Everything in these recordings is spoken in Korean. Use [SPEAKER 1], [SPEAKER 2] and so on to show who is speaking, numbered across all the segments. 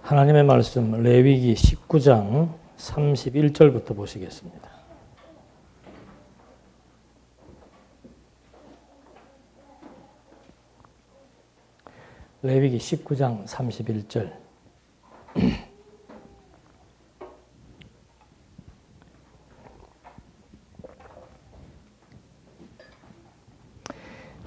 [SPEAKER 1] 하나님의 말씀 레위기 19장 31절부터 보시겠습니다. 레위기 19장 31절.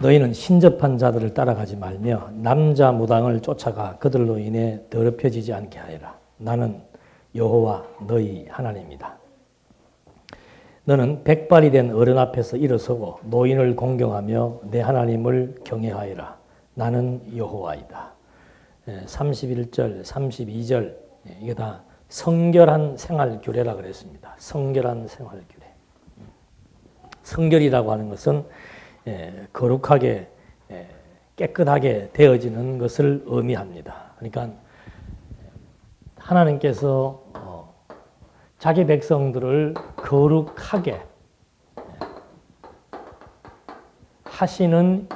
[SPEAKER 1] 너희는 신접한 자들을 따라가지 말며 남자 무당을 쫓아가 그들로 인해 더럽혀지지 않게 하여라. 나는 여호와 너희 하나님이다. 너는 백발이 된 어른 앞에서 일어서고 노인을 공경하며 내 하나님을 경외하여라. 나는 여호와이다. 31절, 32절 이게 다 성결한 생활규례라 그랬습니다. 성결한 생활규례. 성결이라고 하는 것은 거룩하게 깨끗하게 되어지는 것을 의미합니다. 그러니까 하나님께서 자기 백성들을 거룩하게 하시는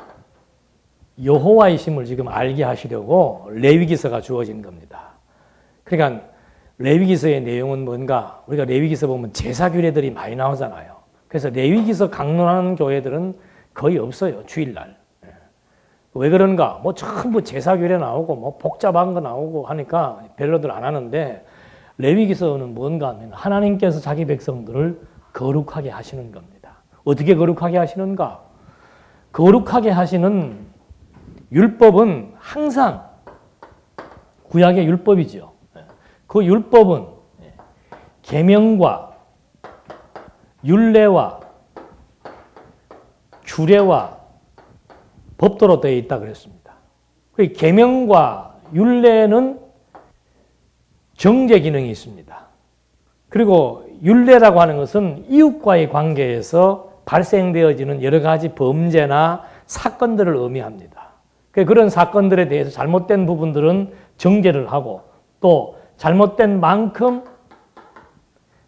[SPEAKER 1] 여호와이심을 지금 알게 하시려고 레위기서가 주어진 겁니다. 그러니까 레위기서의 내용은 뭔가, 우리가 레위기서 보면 제사 규례들이 많이 나오잖아요. 그래서 레위기서 강론하는 교회들은 거의 없어요. 주일날. 왜 그런가? 뭐 전부 제사 규례 나오고 뭐 복잡한 거 나오고 하니까 별로들 안 하는데, 레위기서는 뭔가 하면 하나님께서 자기 백성들을 거룩하게 하시는 겁니다. 어떻게 거룩하게 하시는가? 거룩하게 하시는 율법은 항상 구약의 율법이죠. 그 율법은 계명과 율례와 주례와 법도로 되어 있다 그랬습니다. 그 계명과 율례는 정죄 기능이 있습니다. 그리고 율례라고 하는 것은 이웃과의 관계에서 발생되어지는 여러 가지 범죄나 사건들을 의미합니다. 그런 사건들에 대해서 잘못된 부분들은 정죄를 하고 또 잘못된 만큼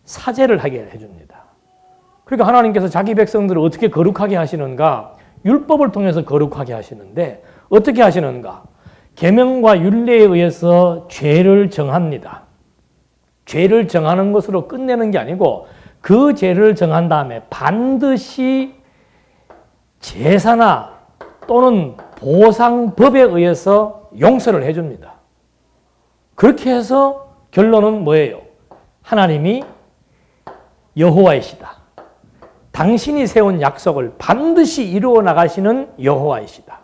[SPEAKER 1] 사죄를 하게 해줍니다. 그러니까 하나님께서 자기 백성들을 어떻게 거룩하게 하시는가? 율법을 통해서 거룩하게 하시는데 어떻게 하시는가? 계명과 율례에 의해서 죄를 정합니다. 죄를 정하는 것으로 끝내는 게 아니고 그 죄를 정한 다음에 반드시 제사나 또는 보상법에 의해서 용서를 해줍니다. 그렇게 해서 결론은 뭐예요? 하나님이 여호와이시다. 당신이 세운 약속을 반드시 이루어 나가시는 여호와이시다.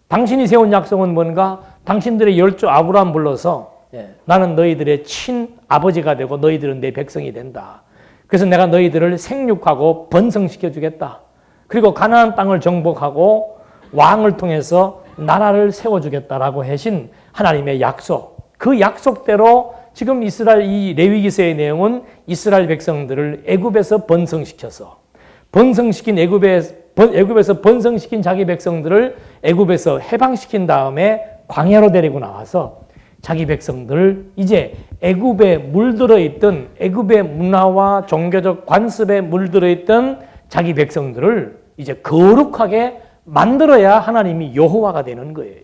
[SPEAKER 1] 당신이 세운 약속은 뭔가? 당신들의 열조 아브라함 불러서 나는 너희들의 친아버지가 되고 너희들은 내 백성이 된다. 그래서 내가 너희들을 생육하고 번성시켜 주겠다. 그리고 가나안 땅을 정복하고 왕을 통해서 나라를 세워주겠다라고 하신 하나님의 약속. 그 약속대로 지금 이스라엘 이 레위기서의 내용은 이스라엘 백성들을 애굽에서 번성시켜서 번성시킨 애굽에서 번성시킨 자기 백성들을 애굽에서 해방시킨 다음에 광야로 데리고 나와서 자기 백성들을 이제 애굽에 물들어 있던 애굽의 문화와 종교적 관습에 물들어 있던 자기 백성들을 이제 거룩하게 만들어야 하나님이 여호와가 되는 거예요.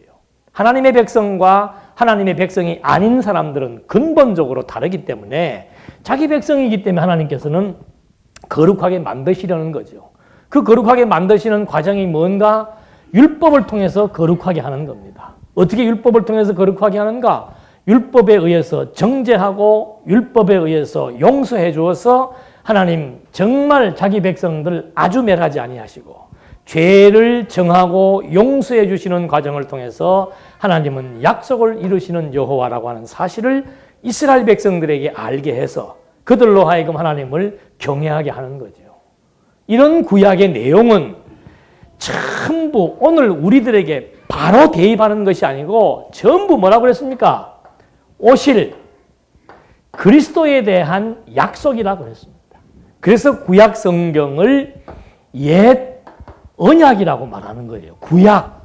[SPEAKER 1] 하나님의 백성과 하나님의 백성이 아닌 사람들은 근본적으로 다르기 때문에 자기 백성이기 때문에 하나님께서는 거룩하게 만드시려는 거죠. 그 거룩하게 만드시는 과정이 뭔가? 율법을 통해서 거룩하게 하는 겁니다. 어떻게 율법을 통해서 거룩하게 하는가? 율법에 의해서 정죄하고 율법에 의해서 용서해 주어서 하나님 정말 자기 백성들 아주 멸하지 아니하시고 죄를 정하고 용서해 주시는 과정을 통해서 하나님은 약속을 이루시는 여호와라고 하는 사실을 이스라엘 백성들에게 알게 해서 그들로 하여금 하나님을 경외하게 하는 거죠. 이런 구약의 내용은 전부 오늘 우리들에게 바로 대입하는 것이 아니고 전부 뭐라고 그랬습니까? 오실 그리스도에 대한 약속이라고 그랬습니다. 그래서 구약 성경을 옛 언약이라고 말하는 거예요. 구약,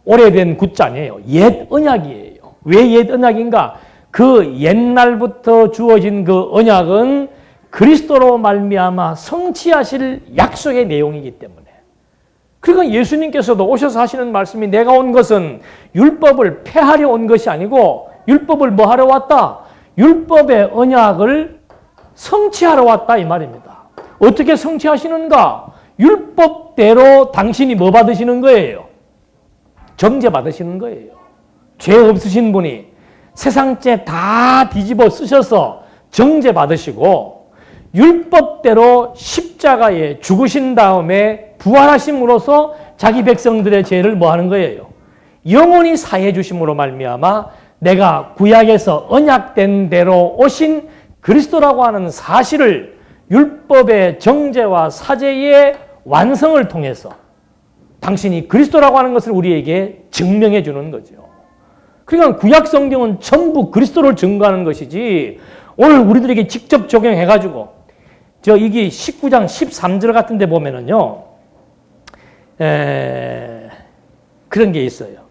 [SPEAKER 1] 오래된 구자네요. 옛 언약이에요. 왜 옛 언약인가? 그 옛날부터 주어진 그 언약은 그리스도로 말미암아 성취하실 약속의 내용이기 때문에. 그러니까 예수님께서도 오셔서 하시는 말씀이 내가 온 것은 율법을 폐하려 온 것이 아니고 율법을 뭐 하러 왔다? 율법의 언약을 성취하러 왔다 이 말입니다. 어떻게 성취하시는가? 율법대로 당신이 뭐 받으시는 거예요? 정죄 받으시는 거예요. 죄 없으신 분이 세상죄 다 뒤집어 쓰셔서 정죄 받으시고 율법대로 십자가에 죽으신 다음에 부활하심으로써 자기 백성들의 죄를 뭐 하는 거예요? 영원히 사해 주심으로 말미암아 내가 구약에서 언약된 대로 오신 그리스도라고 하는 사실을 율법의 정죄와 사죄의 완성을 통해서 당신이 그리스도라고 하는 것을 우리에게 증명해 주는 거죠. 그러니까 구약 성경은 전부 그리스도를 증거하는 것이지 오늘 우리들에게 직접 적용해가지고 이게 19장 13절 같은 데 보면은요 그런 게 있어요.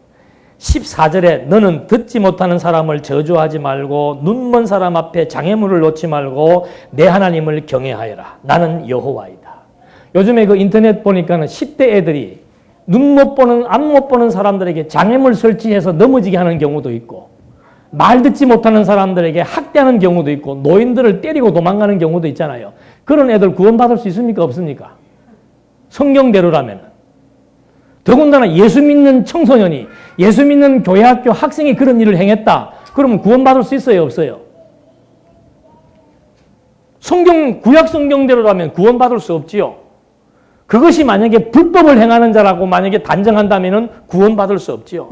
[SPEAKER 1] 14절에 너는 듣지 못하는 사람을 저주하지 말고 눈먼 사람 앞에 장애물을 놓지 말고 내 하나님을 경외하여라. 나는 여호와이다. 요즘에 그 인터넷 보니까는 10대 애들이 눈 못 보는, 안 못 보는 사람들에게 장애물 설치해서 넘어지게 하는 경우도 있고 말 듣지 못하는 사람들에게 학대하는 경우도 있고 노인들을 때리고 도망가는 경우도 있잖아요. 그런 애들 구원받을 수 있습니까? 없습니까? 성경대로라면. 더군다나 예수 믿는 청소년이 예수 믿는 교회 학교 학생이 그런 일을 행했다. 그러면 구원받을 수 있어요? 없어요? 구약 성경대로라면 구원받을 수 없지요. 그것이 만약에 불법을 행하는 자라고 만약에 단정한다면 구원받을 수 없지요.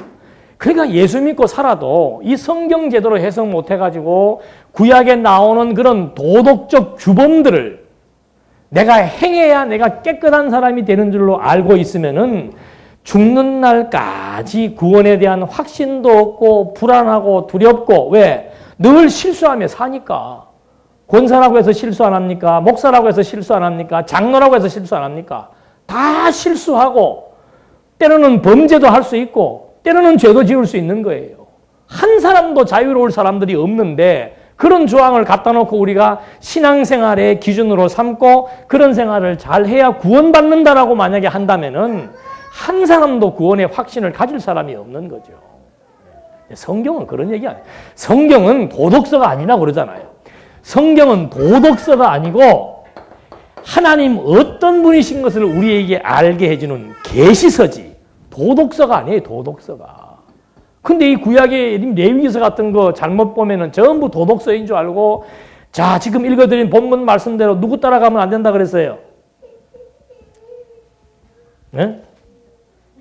[SPEAKER 1] 그러니까 예수 믿고 살아도 이 성경 제대로 해석 못해가지고 구약에 나오는 그런 도덕적 규범들을 내가 행해야 내가 깨끗한 사람이 되는 줄로 알고 있으면은 죽는 날까지 구원에 대한 확신도 없고 불안하고 두렵고 왜? 늘 실수하며 사니까. 권사라고 해서 실수 안 합니까? 목사라고 해서 실수 안 합니까? 장로라고 해서 실수 안 합니까? 다 실수하고 때로는 범죄도 할 수 있고 때로는 죄도 지을 수 있는 거예요. 한 사람도 자유로울 사람들이 없는데 그런 조항을 갖다 놓고 우리가 신앙생활의 기준으로 삼고 그런 생활을 잘 해야 구원받는다라고 만약에 한다면은 한 사람도 구원의 확신을 가질 사람이 없는 거죠. 성경은 그런 얘기 아니에요. 성경은 도덕서가 아니라고 그러잖아요. 성경은 도덕서가 아니고 하나님 어떤 분이신 것을 우리에게 알게 해주는 계시서지 도덕서가 아니에요. 도덕서가. 근데 이 구약의 레위기서 같은 거 잘못 보면은 전부 도덕서인 줄 알고 자 지금 읽어드린 본문 말씀대로 누구 따라가면 안 된다 그랬어요? 네?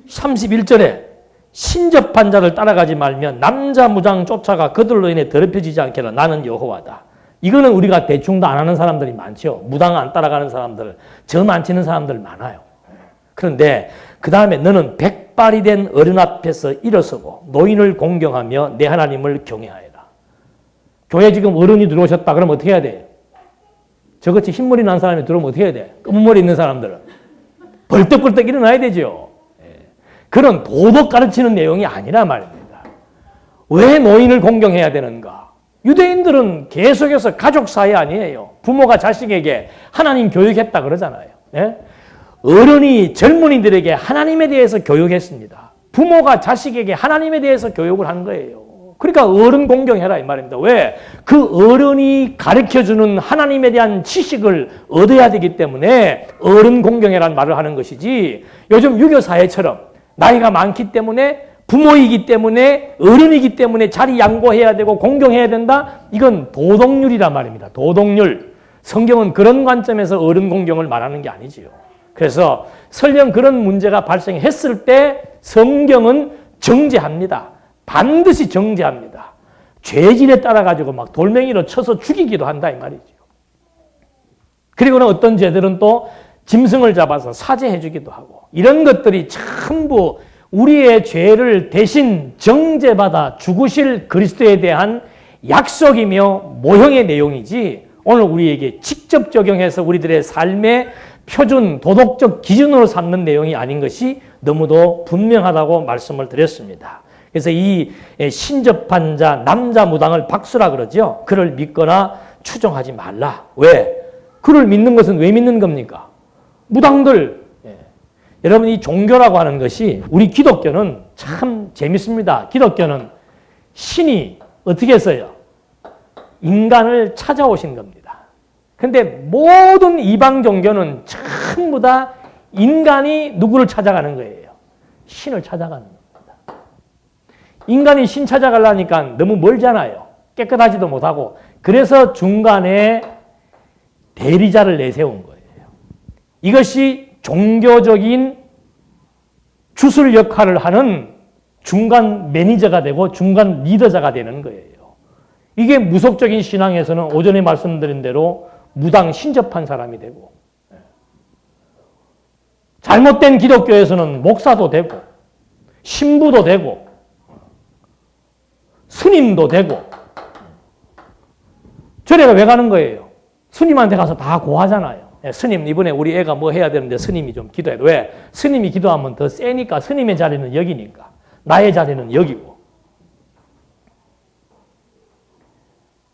[SPEAKER 1] 31절에 신접한 자를 따라가지 말면 남자 무장 쫓아가 그들로 인해 더럽혀지지 않게라. 나는 여호와다. 이거는 우리가 대충도 안 하는 사람들이 많죠. 무당 안 따라가는 사람들, 점 안 치는 사람들 많아요. 그런데 그 다음에 너는 백발이 된 어른 앞에서 일어서고 노인을 공경하며 내 하나님을 경외하여라. 교회 지금 어른이 들어오셨다 그러면 어떻게 해야 돼요? 저같이 흰머리 난 사람이 들어오면 어떻게 해야 돼? 검은 머리 있는 사람들은 벌떡벌떡 일어나야 되죠. 그런 도덕 가르치는 내용이 아니란 말입니다. 왜 노인을 공경해야 되는가? 유대인들은 계속해서 가족 사이 아니에요. 부모가 자식에게 하나님 교육했다 그러잖아요. 예? 어른이 젊은이들에게 하나님에 대해서 교육했습니다. 부모가 자식에게 하나님에 대해서 교육을 한 거예요. 그러니까 어른 공경해라 이 말입니다. 왜? 그 어른이 가르쳐주는 하나님에 대한 지식을 얻어야 되기 때문에 어른 공경해라는 말을 하는 것이지 요즘 유교 사회처럼 나이가 많기 때문에 부모이기 때문에 어른이기 때문에 자리 양보해야 되고 공경해야 된다. 이건 도덕률이란 말입니다. 도덕률. 성경은 그런 관점에서 어른 공경을 말하는 게 아니지요. 그래서 설령 그런 문제가 발생했을 때 성경은 정죄합니다. 반드시 정죄합니다. 죄질에 따라 가지고 막 돌멩이로 쳐서 죽이기도 한다 이 말이죠. 그리고는 어떤 죄들은 또 짐승을 잡아서 사죄해 주기도 하고 이런 것들이 전부 우리의 죄를 대신 정죄받아 죽으실 그리스도에 대한 약속이며 모형의 내용이지 오늘 우리에게 직접 적용해서 우리들의 삶의 표준 도덕적 기준으로 삼는 내용이 아닌 것이 너무도 분명하다고 말씀을 드렸습니다. 그래서 이 신접한 자 남자 무당을 박수라 그러죠. 그를 믿거나 추종하지 말라. 왜? 그를 믿는 것은 왜 믿는 겁니까? 무당들. 여러분 이 종교라고 하는 것이 우리 기독교는 참 재밌습니다. 기독교는 신이 어떻게 했어요? 인간을 찾아오신 겁니다. 근데 모든 이방 종교는 전부 다 인간이 누구를 찾아가는 거예요? 신을 찾아가는 겁니다. 인간이 신 찾아가려니까 너무 멀잖아요. 깨끗하지도 못하고. 그래서 중간에 대리자를 내세운 거예요. 이것이 종교적인 주술 역할을 하는 중간 매니저가 되고 중간 리더자가 되는 거예요. 이게 무속적인 신앙에서는 오전에 말씀드린 대로 무당 신접한 사람이 되고, 잘못된 기독교에서는 목사도 되고 신부도 되고 스님도 되고. 절에가 왜 가는 거예요? 스님한테 가서 다 고하잖아요. 스님, 이번에 우리 애가 뭐 해야 되는데 스님이 좀 기도해. 왜? 스님이 기도하면 더 세니까. 스님의 자리는 여기니까. 나의 자리는 여기고.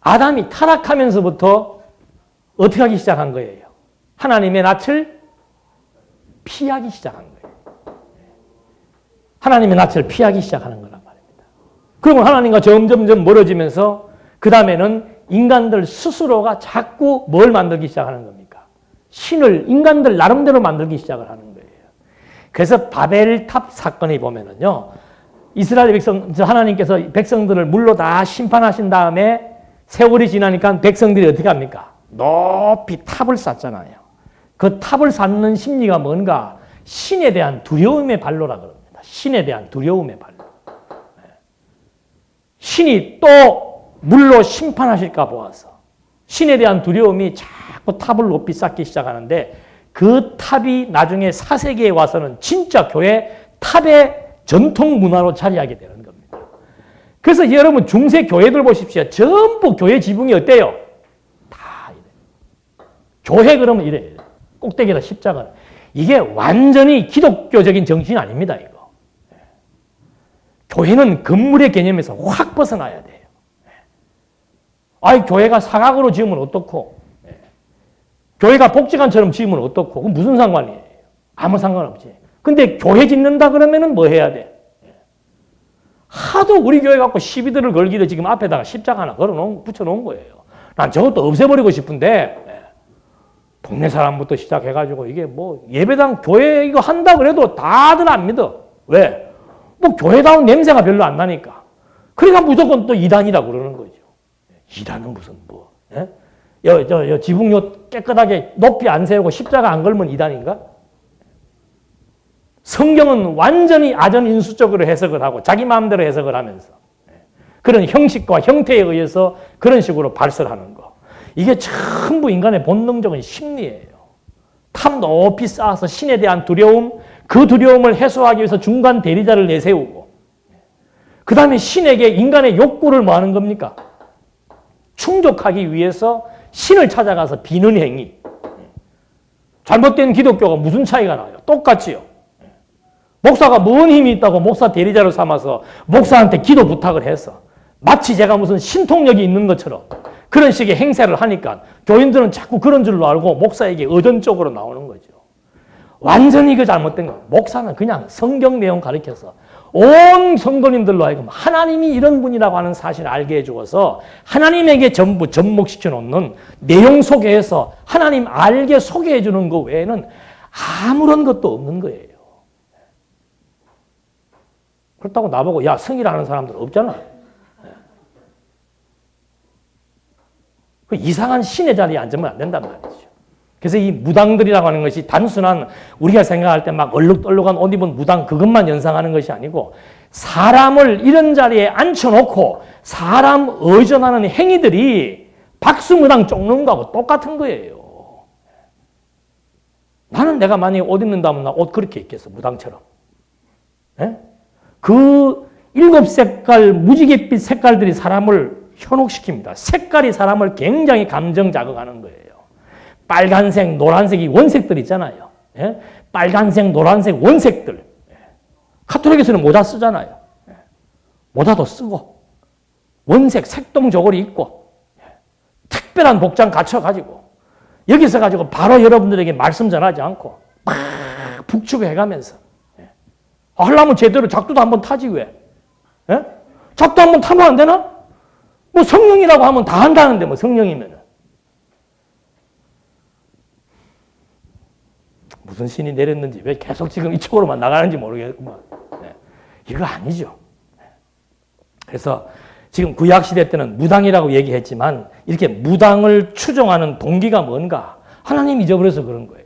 [SPEAKER 1] 아담이 타락하면서부터 어떻게 하기 시작한 거예요? 하나님의 낯을 피하기 시작한 거예요. 하나님의 낯을 피하기 시작하는 거란 말입니다. 그러면 하나님과 점점 멀어지면서 그 다음에는 인간들 스스로가 자꾸 뭘 만들기 시작하는 겁니까? 신을 인간들 나름대로 만들기 시작을 하는 거예요. 그래서 바벨탑 사건이 보면은요, 이스라엘 백성, 하나님께서 백성들을 물로 다 심판하신 다음에 세월이 지나니까 백성들이 어떻게 합니까? 높이 탑을 쌓잖아요. 그 탑을 쌓는 심리가 뭔가? 신에 대한 두려움의 발로라 그럽니다. 신에 대한 두려움의 발로. 신이 또 물로 심판하실까 보아서 신에 대한 두려움이 자꾸 탑을 높이 쌓기 시작하는데, 그 탑이 나중에 4세기에 와서는 진짜 교회 탑의 전통 문화로 자리하게 되는 겁니다. 그래서 여러분 중세 교회들 보십시오. 전부 교회 지붕이 어때요? 다 이래요. 교회 그러면 이래요. 꼭대기에다 십자가. 이게 완전히 기독교적인 정신이 아닙니다, 이거. 교회는 건물의 개념에서 확 벗어나야 돼요. 아이, 교회가 사각으로 지으면 어떻고, 교회가 복지관처럼 지으면 어떻고, 그건 무슨 상관이에요? 아무 상관없지. 근데 교회 짓는다 그러면은 뭐 해야 돼? 하도 우리 교회 갖고 시비들을 걸기를 지금 앞에다가 십자가 하나 붙여놓은 거예요. 난 저것도 없애버리고 싶은데, 동네 사람부터 시작해가지고 이게 뭐 예배당 교회 이거 한다 그래도 다들 안 믿어. 왜? 뭐 교회다운 냄새가 별로 안 나니까. 그러니까 무조건 또 이단이라 그러는 거죠. 이단은 무슨 뭐? 지붕 깨끗하게 높이 안 세우고 십자가 안 걸면 이단인가? 성경은 완전히 아전인수적으로 해석을 하고 자기 마음대로 해석을 하면서 그런 형식과 형태에 의해서 그런 식으로 발설하는 거. 이게 전부 인간의 본능적인 심리예요. 탑 높이 쌓아서 신에 대한 두려움, 그 두려움을 해소하기 위해서 중간 대리자를 내세우고, 그 다음에 신에게 인간의 욕구를 뭐 하는 겁니까? 충족하기 위해서 신을 찾아가서 비는 행위. 잘못된 기독교가 무슨 차이가 나요? 똑같지요. 목사가 뭔 힘이 있다고 목사 대리자를 삼아서 목사한테 기도 부탁을 해서 마치 제가 무슨 신통력이 있는 것처럼 그런 식의 행세를 하니까 교인들은 자꾸 그런 줄로 알고 목사에게 의존적으로 나오는 거죠. 완전히 그 잘못된 거. 목사는 그냥 성경 내용 가르쳐서 온 성도님들로 하여금 하나님이 이런 분이라고 하는 사실을 알게 해주어서 하나님에게 전부 접목시켜 놓는 내용 속에서 하나님 알게 소개해 주는 것 외에는 아무런 것도 없는 거예요. 그렇다고 나보고 야 성이라는 사람들 없잖아. 그 이상한 신의 자리에 앉으면 안 된단 말이죠. 그래서 이 무당들이라고 하는 것이 단순한 우리가 생각할 때 막 얼룩덜룩한 옷 입은 무당 그것만 연상하는 것이 아니고 사람을 이런 자리에 앉혀놓고 사람 의존하는 행위들이 박수무당 쫓는 거하고 똑같은 거예요. 나는 내가 만약에 옷 입는다면 나 옷 그렇게 입겠어. 무당처럼. 네? 그 7색깔 무지갯빛 색깔들이 사람을 현혹시킵니다. 색깔이 사람을 굉장히 감정 자극하는 거예요. 빨간색, 노란색이 원색들 있잖아요. 예? 빨간색, 노란색 원색들. 카톨릭에서는 모자 쓰잖아요. 모자도 쓰고 원색 색동 저고리 입고 특별한 복장 갖춰가지고 여기서 가지고 바로 여러분들에게 말씀 전하지 않고 막 북축해가면서 하려면 제대로 작두도 한번 타지 왜? 예? 작두 한번 타면 안 되나? 뭐 성령이라고 하면 다 한다는데 뭐 성령이면은. 무슨 신이 내렸는지 왜 계속 지금 이쪽으로만 나가는지 모르겠구만. 네. 이거 아니죠. 그래서 지금 구약시대 때는 무당이라고 얘기했지만 이렇게 무당을 추종하는 동기가 뭔가? 하나님 잊어버려서 그런 거예요.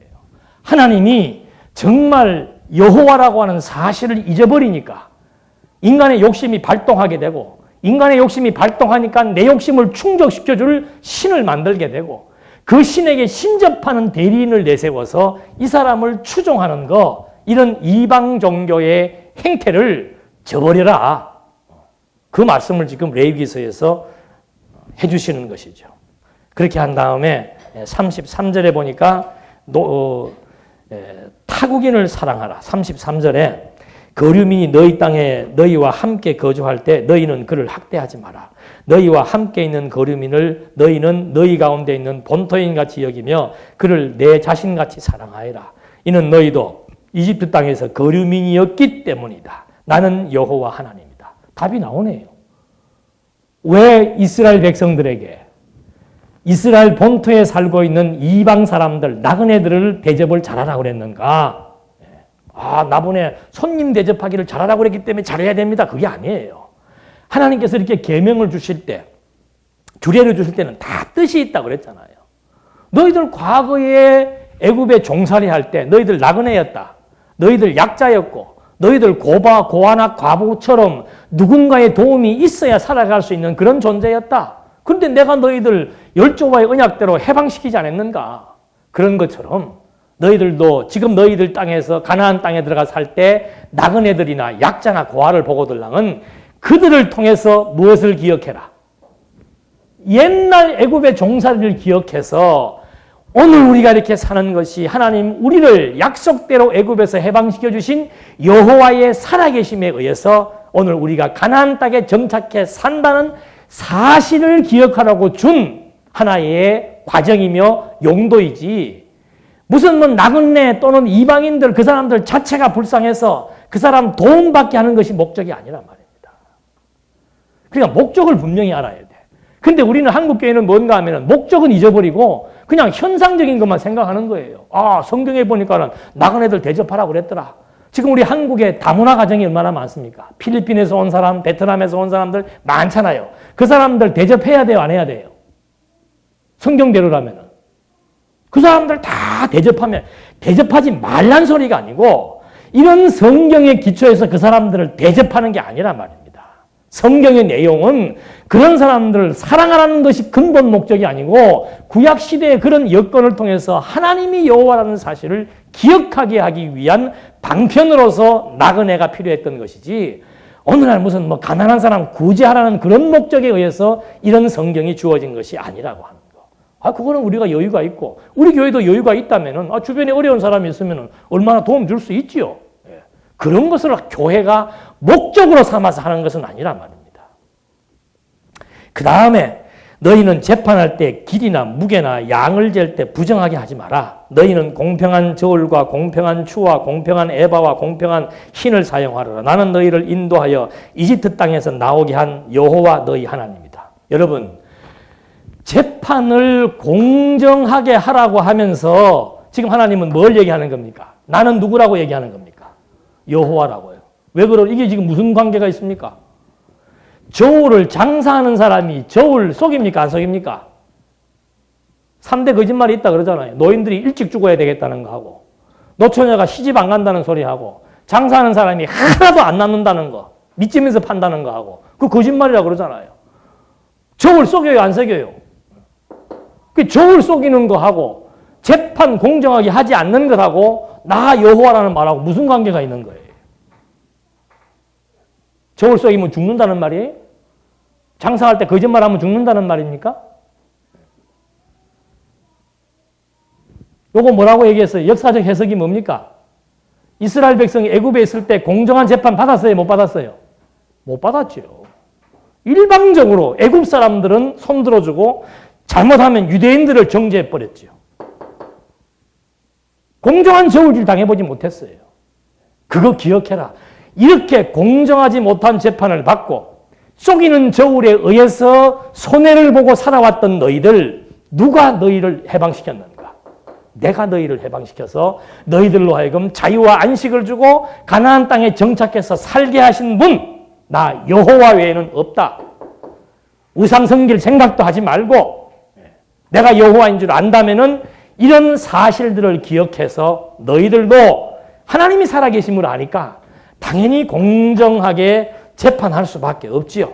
[SPEAKER 1] 하나님이 정말 여호와라고 하는 사실을 잊어버리니까 인간의 욕심이 발동하게 되고 인간의 욕심이 발동하니까 내 욕심을 충족시켜줄 신을 만들게 되고 그 신에게 신접하는 대리인을 내세워서 이 사람을 추종하는 거, 이런 이방 종교의 행태를 저버려라. 그 말씀을 지금 레위기서에서 해주시는 것이죠. 그렇게 한 다음에 33절에 보니까 타국인을 사랑하라. 33절에 거류민이 너희 땅에 너희와 함께 거주할 때 너희는 그를 학대하지 마라. 너희와 함께 있는 거류민을 너희는 너희 가운데 있는 본토인같이 여기며 그를 내 자신같이 사랑하여라. 이는 너희도 이집트 땅에서 거류민이었기 때문이다. 나는 여호와 하나님이다. 답이 나오네요. 왜 이스라엘 백성들에게 이스라엘 본토에 살고 있는 이방 사람들, 나그네들을 대접을 잘하라고 그랬는가? 나번에 손님 대접하기를 잘하라고 그랬기 때문에 잘해야 됩니다. 그게 아니에요. 하나님께서 이렇게 계명을 주실 때, 규례를 주실 때는 다 뜻이 있다고 그랬잖아요. 너희들 과거에 애굽에 종살이 할 때 너희들 나그네였다. 너희들 약자였고 너희들 고아나 과부처럼 누군가의 도움이 있어야 살아갈 수 있는 그런 존재였다. 그런데 내가 너희들 열조와의 언약대로 해방시키지 않았는가? 그런 것처럼 너희들도 지금 너희들 땅에서 가나안 땅에 들어가 살 때 나그네들이나 약자나 고아를 보고들랑은 그들을 통해서 무엇을 기억해라? 옛날 애굽의 종살이를 기억해서 오늘 우리가 이렇게 사는 것이 하나님 우리를 약속대로 애굽에서 해방시켜 주신 여호와의 살아계심에 의해서 오늘 우리가 가나안 땅에 정착해 산다는 사실을 기억하라고 준 하나의 과정이며 용도이지, 무슨 뭐 나그네 또는 이방인들 그 사람들 자체가 불쌍해서 그 사람 도움받게 하는 것이 목적이 아니란 말입니다. 그러니까 목적을 분명히 알아야 돼. 근데 우리는 한국교회는 뭔가 하면은 목적은 잊어버리고 그냥 현상적인 것만 생각하는 거예요. 성경에 보니까는 나그네들 대접하라고 그랬더라. 지금 우리 한국에 다문화 가정이 얼마나 많습니까? 필리핀에서 온 사람, 베트남에서 온 사람들 많잖아요. 그 사람들 대접해야 돼요, 안 해야 돼요? 성경대로라면은. 그 사람들 다 대접하면, 대접하지 말란 소리가 아니고 이런 성경의 기초에서 그 사람들을 대접하는 게 아니란 말입니다. 성경의 내용은 그런 사람들을 사랑하라는 것이 근본 목적이 아니고 구약시대의 그런 여건을 통해서 하나님이 여호와라는 사실을 기억하게 하기 위한 방편으로서 나그네가 필요했던 것이지, 오늘날 무슨 뭐 가난한 사람 구제하라는 그런 목적에 의해서 이런 성경이 주어진 것이 아니라고 하는 거. 그거는 우리가 여유가 있고 우리 교회도 여유가 있다면은 주변에 어려운 사람이 있으면은 얼마나 도움 줄 수 있지요. 그런 것을 교회가 목적으로 삼아서 하는 것은 아니란 말입니다. 그 다음에 너희는 재판할 때 길이나 무게나 양을 잴 때 부정하게 하지 마라. 너희는 공평한 저울과 공평한 추와 공평한 에바와 공평한 흰을 사용하라. 나는 너희를 인도하여 이집트 땅에서 나오게 한 여호와 너희 하나님이다. 여러분, 재판을 공정하게 하라고 하면서 지금 하나님은 뭘 얘기하는 겁니까? 나는 누구라고 얘기하는 겁니까? 여호와라고요. 왜 이게 지금 무슨 관계가 있습니까? 저울을 장사하는 사람이 저울 속입니까? 안 속입니까? 3대 거짓말이 있다 그러잖아요. 노인들이 일찍 죽어야 되겠다는 거 하고, 노처녀가 시집 안 간다는 소리 하고, 장사하는 사람이 하나도 안 남는다는 거, 밑집에서 판다는 거 하고, 그 거짓말이라고 그러잖아요. 저울 속여요, 안 속여요? 그 저울 속이는 거 하고, 재판 공정하게 하지 않는 것하고, 나 여호와라는 말하고 무슨 관계가 있는 거예요? 저울 속이면 죽는다는 말이에요? 장사할 때 거짓말하면 죽는다는 말입니까? 요거 뭐라고 얘기했어요? 역사적 해석이 뭡니까? 이스라엘 백성이 애굽에 있을 때 공정한 재판 받았어요? 못 받았어요? 못 받았죠. 일방적으로 애굽 사람들은 손들어주고 잘못하면 유대인들을 정죄해버렸죠. 공정한 저울질 당해보지 못했어요. 그거 기억해라. 이렇게 공정하지 못한 재판을 받고 속이는 저울에 의해서 손해를 보고 살아왔던 너희들, 누가 너희를 해방시켰는가? 내가 너희를 해방시켜서 너희들로 하여금 자유와 안식을 주고 가나안 땅에 정착해서 살게 하신 분, 나 여호와 외에는 없다. 우상 섬길 생각도 하지 말고 내가 여호와인 줄 안다면은 이런 사실들을 기억해서 너희들도 하나님이 살아계심을 아니까 당연히 공정하게 재판할 수밖에 없지요.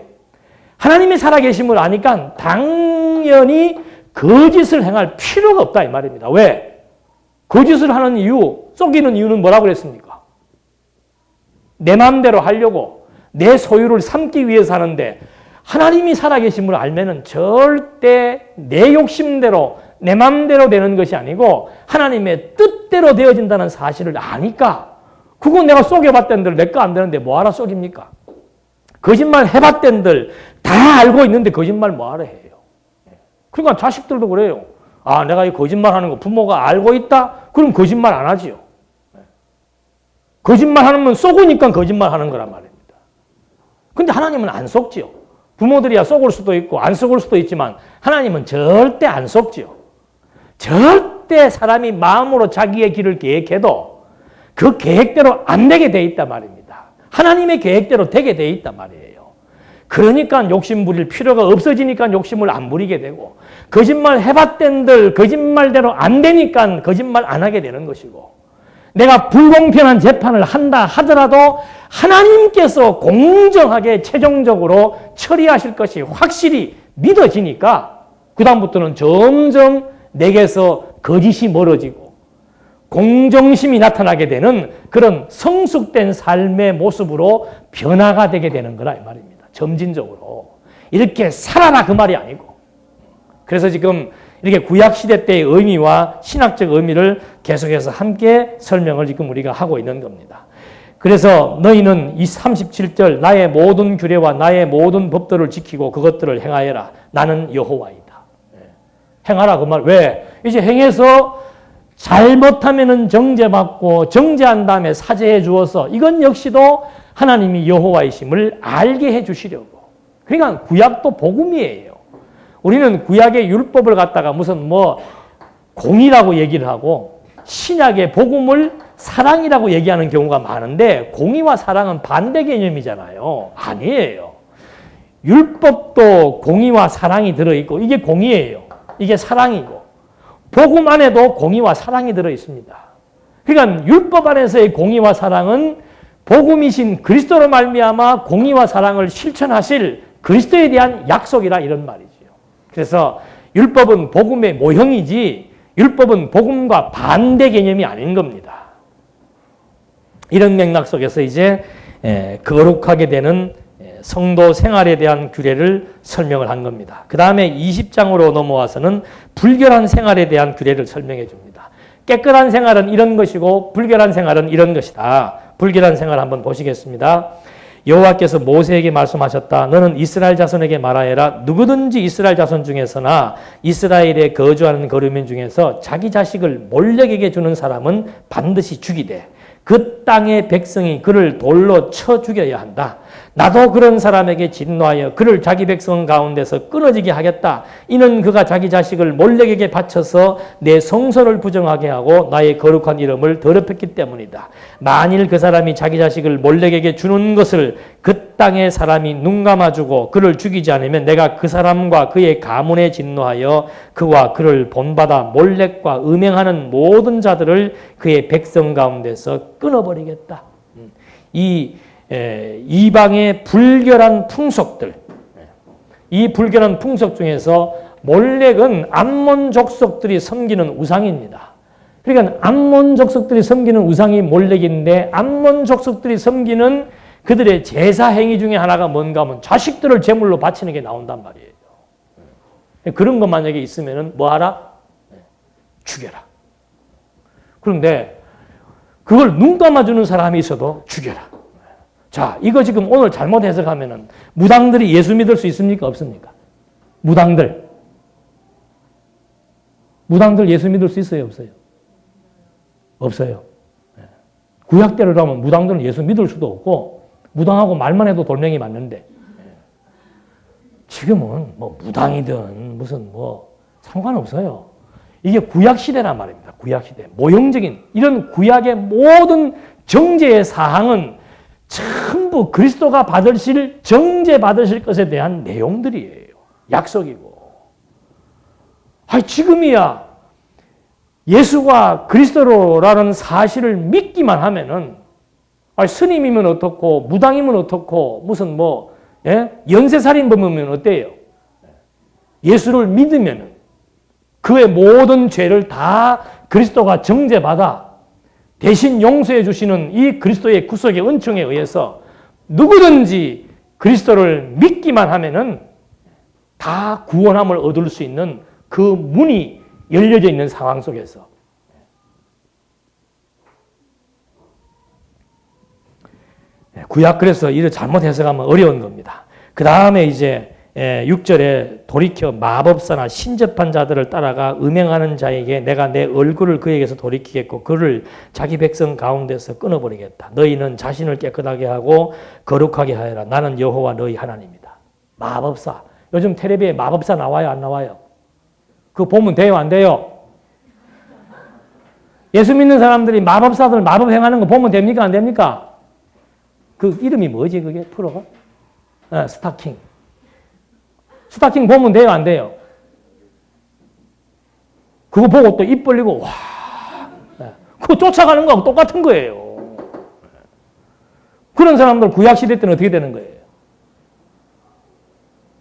[SPEAKER 1] 하나님이 살아계심을 아니까 당연히 거짓을 행할 필요가 없다 이 말입니다. 왜? 거짓을 하는 이유, 속이는 이유는 뭐라고 그랬습니까? 내 마음대로 하려고 내 소유를 삼기 위해서 하는데 하나님이 살아계심을 알면은 절대 내 욕심대로 내 마음대로 되는 것이 아니고 하나님의 뜻대로 되어진다는 사실을 아니까 그건 내가 속여봤던들 내 거 안 되는데 뭐하러 속입니까? 거짓말 해봤던들 다 알고 있는데 거짓말 뭐하러 해요? 그러니까 자식들도 그래요. 아, 내가 이 거짓말하는 거 부모가 알고 있다? 그럼 거짓말 안 하지요. 거짓말하면 속으니까 거짓말하는 거란 말입니다. 근데 하나님은 안 속지요. 부모들이야 속을 수도 있고 안 속을 수도 있지만 하나님은 절대 안 속지요. 절대 사람이 마음으로 자기의 길을 계획해도 그 계획대로 안 되게 돼 있단 말입니다. 하나님의 계획대로 되게 돼 있단 말이에요. 그러니까 욕심 부릴 필요가 없어지니까 욕심을 안 부리게 되고 거짓말 해봤던들 거짓말대로 안 되니까 거짓말 안 하게 되는 것이고 내가 불공평한 재판을 한다 하더라도 하나님께서 공정하게 최종적으로 처리하실 것이 확실히 믿어지니까 그 다음부터는 점점 내게서 거짓이 멀어지고 공정심이 나타나게 되는 그런 성숙된 삶의 모습으로 변화가 되게 되는 거라 이 말입니다. 점진적으로. 이렇게 살아라 그 말이 아니고. 그래서 지금 이렇게 구약시대 때의 의미와 신학적 의미를 계속해서 함께 설명을 지금 우리가 하고 있는 겁니다. 그래서 너희는 이 37절 나의 모든 규례와 나의 모든 법들을 지키고 그것들을 행하여라. 나는 여호와이다. 행하라 그 말. 왜? 이제 행해서 잘못하면은 정죄받고 정죄한 다음에 사죄해 주어서 이건 역시도 하나님이 여호와이심을 알게 해 주시려고. 그러니까 구약도 복음이에요. 우리는 구약의 율법을 갖다가 무슨 뭐 공이라고 얘기를 하고 신약의 복음을 사랑이라고 얘기하는 경우가 많은데 공의와 사랑은 반대 개념이잖아요. 아니에요. 율법도 공의와 사랑이 들어있고 이게 공의예요. 이게 사랑이고 복음 안에도 공의와 사랑이 들어있습니다. 그러니까 율법 안에서의 공의와 사랑은 복음이신 그리스도로 말미암아 공의와 사랑을 실천하실 그리스도에 대한 약속이라 이런 말이지요. 그래서 율법은 복음의 모형이지 율법은 복음과 반대 개념이 아닌 겁니다. 이런 맥락 속에서 이제 거룩하게 되는 성도 생활에 대한 규례를 설명을 한 겁니다. 그 다음에 20장으로 넘어와서는 불결한 생활에 대한 규례를 설명해 줍니다. 깨끗한 생활은 이런 것이고 불결한 생활은 이런 것이다. 불결한 생활 한번 보시겠습니다. 여호와께서 모세에게 말씀하셨다. 너는 이스라엘 자손에게 말하여라. 누구든지 이스라엘 자손 중에서나 이스라엘에 거주하는 거류민 중에서 자기 자식을 몰렉에게 주는 사람은 반드시 죽이되 그 땅의 백성이 그를 돌로 쳐 죽여야 한다. 나도 그런 사람에게 진노하여 그를 자기 백성 가운데서 끊어지게 하겠다. 이는 그가 자기 자식을 몰렉에게 바쳐서 내 성소를 부정하게 하고 나의 거룩한 이름을 더럽혔기 때문이다. 만일 그 사람이 자기 자식을 몰렉에게 주는 것을 그 땅의 사람이 눈 감아주고 그를 죽이지 않으면 내가 그 사람과 그의 가문에 진노하여 그와 그를 본받아 몰렉과 음행하는 모든 자들을 그의 백성 가운데서 끊어버리겠다. 이 이방의 불결한 풍속들, 이 불결한 풍속 중에서 몰렉은 암몬 족속들이 섬기는 우상입니다. 그러니까 암몬 족속들이 섬기는 우상이 몰렉인데 암몬 족속들이 섬기는 그들의 제사 행위 중에 하나가 뭔가 하면 자식들을 제물로 바치는 게 나온단 말이에요. 그런 것 만약에 있으면 뭐 하라? 죽여라. 그런데 그걸 눈 감아주는 사람이 있어도 죽여라. 자, 이거 지금 오늘 잘못 해석하면은 무당들이 예수 믿을 수 있습니까? 없습니까? 무당들 예수 믿을 수 있어요? 없어요? 없어요. 구약대로라면 무당들은 예수 믿을 수도 없고 무당하고 말만 해도 돌멩이 맞는데 지금은 뭐 무당이든 무슨 뭐 상관없어요. 이게 구약시대란 말입니다. 구약시대. 모형적인 이런 구약의 모든 정죄의 사항은 전부 그리스도가 받으실, 정죄 받으실 것에 대한 내용들이에요. 약속이고. 지금이야 예수가 그리스도라는 사실을 믿기만 하면은 스님이면 어떻고 무당이면 어떻고 무슨 뭐 연쇄살인범이면 어때요? 예수를 믿으면은 그의 모든 죄를 다 그리스도가 정죄받아 대신 용서해 주시는 이 그리스도의 구속의 은총에 의해서 누구든지 그리스도를 믿기만 하면은 다 구원함을 얻을 수 있는 그 문이 열려져 있는 상황 속에서 구약 그래서 이를 잘못 해석하면 어려운 겁니다. 그 다음에 이제 6절에 돌이켜 마법사나 신접한 자들을 따라가 음행하는 자에게 내가 내 얼굴을 그에게서 돌이키겠고 그를 자기 백성 가운데서 끊어버리겠다. 너희는 자신을 깨끗하게 하고 거룩하게 하여라. 나는 여호와 너희 하나님이다. 마법사. 요즘 텔레비에 마법사 나와요? 안 나와요? 그거 보면 돼요? 안 돼요? 예수 믿는 사람들이 마법사들 마법 행하는 거 보면 됩니까? 안 됩니까? 그 이름이 뭐지 그게 프로가? 스타킹. 스타킹 보면 돼요? 안 돼요? 그거 보고 또 입 벌리고 와 그거 쫓아가는 거하고 똑같은 거예요. 그런 사람들 구약시대 때는 어떻게 되는 거예요?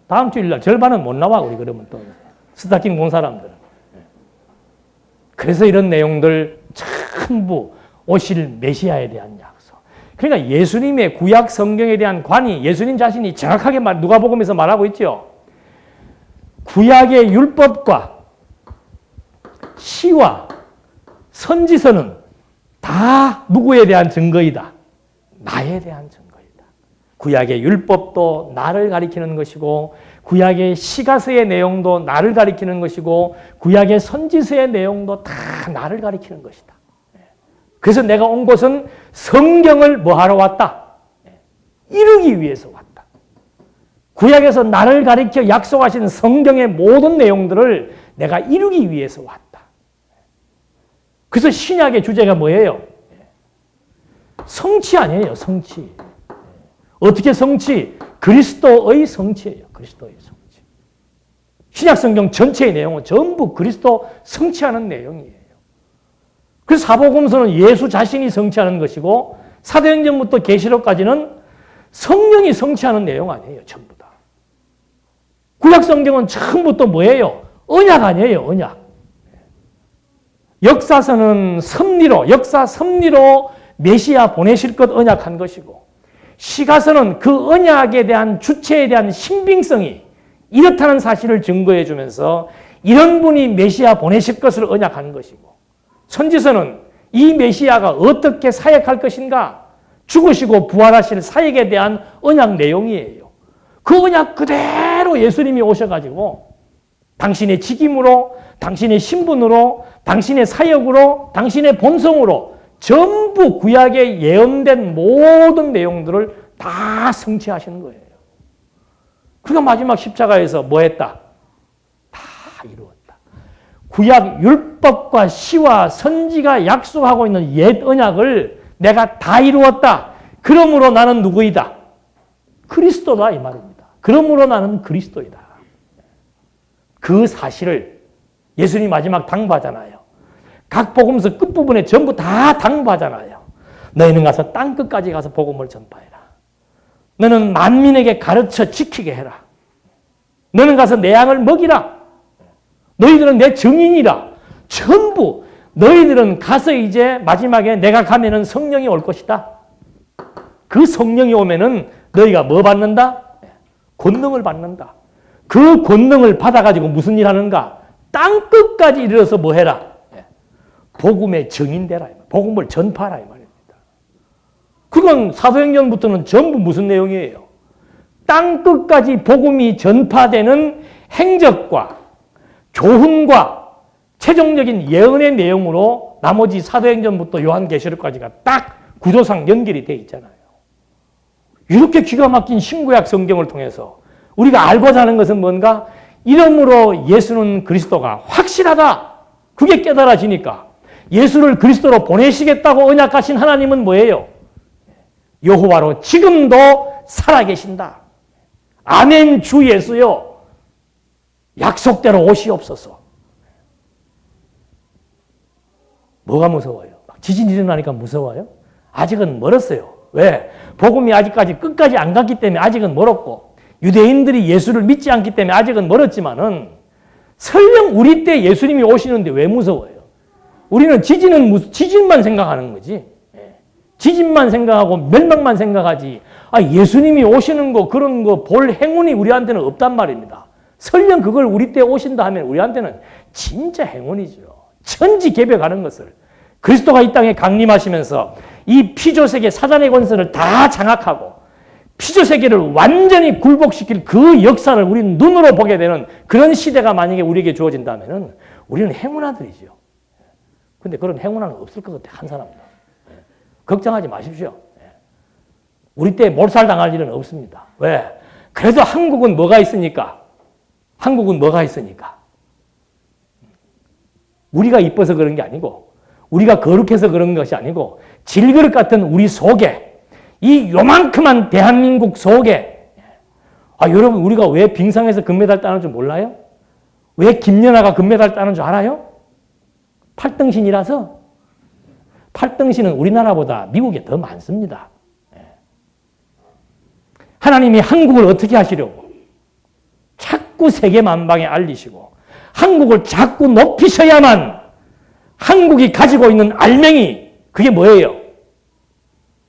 [SPEAKER 1] 다음 주일날 절반은 못 나와 우리 그러면 또 스타킹 본 사람들은. 그래서 이런 내용들 전부 오실 메시아에 대한 약속. 그러니까 예수님의 구약 성경에 대한 관이 예수님 자신이 정확하게 누가복음에서 말하고 있죠. 구약의 율법과 시와 선지서는 다 누구에 대한 증거이다? 나에 대한 증거이다. 구약의 율법도 나를 가리키는 것이고 구약의 시가서의 내용도 나를 가리키는 것이고 구약의 선지서의 내용도 다 나를 가리키는 것이다. 그래서 내가 온 곳은 성경을 뭐 하러 왔다? 이루기 위해서 왔다. 구약에서 나를 가리켜 약속하신 성경의 모든 내용들을 내가 이루기 위해서 왔다. 그래서 신약의 주제가 뭐예요? 성취 아니에요, 성취. 어떻게 성취? 그리스도의 성취예요, 그리스도의 성취. 신약 성경 전체의 내용은 전부 그리스도 성취하는 내용이에요. 그래서 사복음서는 예수 자신이 성취하는 것이고 사도행전부터 계시록까지는 성령이 성취하는 내용 아니에요, 전부 다. 구약 성경은 처음부터 뭐예요? 언약 아니에요, 언약. 역사서는 역사 섭리로 메시아 보내실 것 언약한 것이고 시가서는 그 언약에 대한 주체에 대한 신빙성이 이렇다는 사실을 증거해 주면서 이런 분이 메시아 보내실 것을 언약한 것이고 선지서는 이 메시아가 어떻게 사역할 것인가 죽으시고 부활하실 사역에 대한 언약 내용이에요. 그 언약 그대로 예수님이 오셔가지고 당신의 직임으로 당신의 신분으로 당신의 사역으로 당신의 본성으로 전부 구약에 예언된 모든 내용들을 다 성취하시는 거예요. 그러니까 마지막 십자가에서 뭐 했다? 다 이루었다. 구약 율법과 시와 선지가 약속하고 있는 옛 언약을 내가 다 이루었다. 그러므로 나는 누구이다? 그리스도다 이 말입니다. 그러므로 나는 그리스도이다. 그 사실을 예수님이 마지막 당부하잖아요. 각 복음서 끝부분에 전부 다 당부하잖아요. 너희는 가서 땅끝까지 가서 복음을 전파해라. 너는 만민에게 가르쳐 지키게 해라. 너는 가서 내 양을 먹이라. 너희들은 내 증인이라. 전부 너희들은 가서 이제 마지막에 내가 가면은 성령이 올 것이다. 그 성령이 오면은 너희가 뭐 받는다? 권능을 받는다. 그 권능을 받아가지고 무슨 일 하는가? 땅끝까지 이르러서 뭐 해라? 복음의 증인되라. 복음을 전파하라. 이 말입니다. 그건 사도행전부터는 전부 무슨 내용이에요? 땅끝까지 복음이 전파되는 행적과 교훈과 최종적인 예언의 내용으로 나머지 사도행전부터 요한계시록까지가 딱 구조상 연결이 되어 있잖아요. 이렇게 기가 막힌 신구약 성경을 통해서 우리가 알고자 하는 것은 뭔가? 이름으로 예수는 그리스도가 확실하다. 그게 깨달아지니까 예수를 그리스도로 보내시겠다고 언약하신 하나님은 뭐예요? 여호와로 지금도 살아계신다. 아멘 주 예수요. 약속대로 오시옵소서. 뭐가 무서워요? 지진이 일어나니까 무서워요? 아직은 멀었어요. 왜? 복음이 아직까지 끝까지 안 갔기 때문에 아직은 멀었고 유대인들이 예수를 믿지 않기 때문에 아직은 멀었지만은 설령 우리 때 예수님이 오시는데 왜 무서워요? 우리는 지진만 생각하는 거지. 지진만 생각하고 멸망만 생각하지. 예수님이 오시는 거 그런 거 볼 행운이 우리한테는 없단 말입니다. 설령 그걸 우리 때 오신다 하면 우리한테는 진짜 행운이죠. 천지개벽하는 것을 그리스도가 이 땅에 강림하시면서 이 피조세계 사단의 권세를 다 장악하고 피조세계를 완전히 굴복시킬 그 역사를 우리는 눈으로 보게 되는 그런 시대가 만약에 우리에게 주어진다면 우리는 행운아들이죠. 근데 그런 행운아는 없을 것 같아, 한 사람도. 걱정하지 마십시오. 우리 때 몰살당할 일은 없습니다. 왜? 그래도 한국은 뭐가 있으니까? 한국은 뭐가 있으니까? 우리가 이뻐서 그런 게 아니고 우리가 거룩해서 그런 것이 아니고 질그릇 같은 우리 속에 이 요만큼한 대한민국 속에 여러분 우리가 왜 빙상에서 금메달 따는 줄 몰라요? 왜 김연아가 금메달 따는 줄 알아요? 8등신이라서 8등신은 우리나라보다 미국에 더 많습니다. 하나님이 한국을 어떻게 하시려고? 자꾸 세계 만방에 알리시고 한국을 자꾸 높이셔야만 한국이 가지고 있는 알맹이 그게 뭐예요?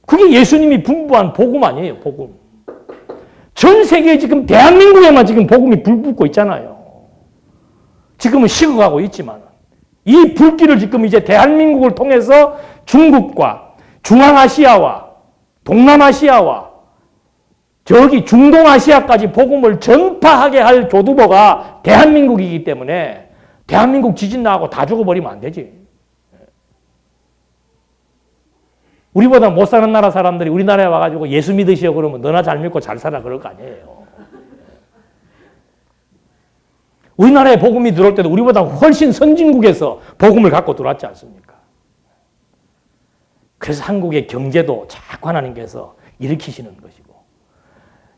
[SPEAKER 1] 그게 예수님이 분부한 복음 아니에요, 복음. 전 세계에 지금 대한민국에만 지금 복음이 불붙고 있잖아요. 지금은 식어가고 있지만 이 불길을 지금 이제 대한민국을 통해서 중국과 중앙아시아와 동남아시아와 저기 중동아시아까지 복음을 전파하게 할 교두보가 대한민국이기 때문에 대한민국 지진 나고 다 죽어버리면 안 되지. 우리보다 못 사는 나라 사람들이 우리나라에 와가지고 예수 믿으시오 그러면 너나 잘 믿고 잘 살아 그럴 거 아니에요. 우리나라에 복음이 들어올 때도 우리보다 훨씬 선진국에서 복음을 갖고 들어왔지 않습니까? 그래서 한국의 경제도 자꾸 하나님께서 일으키시는 것이고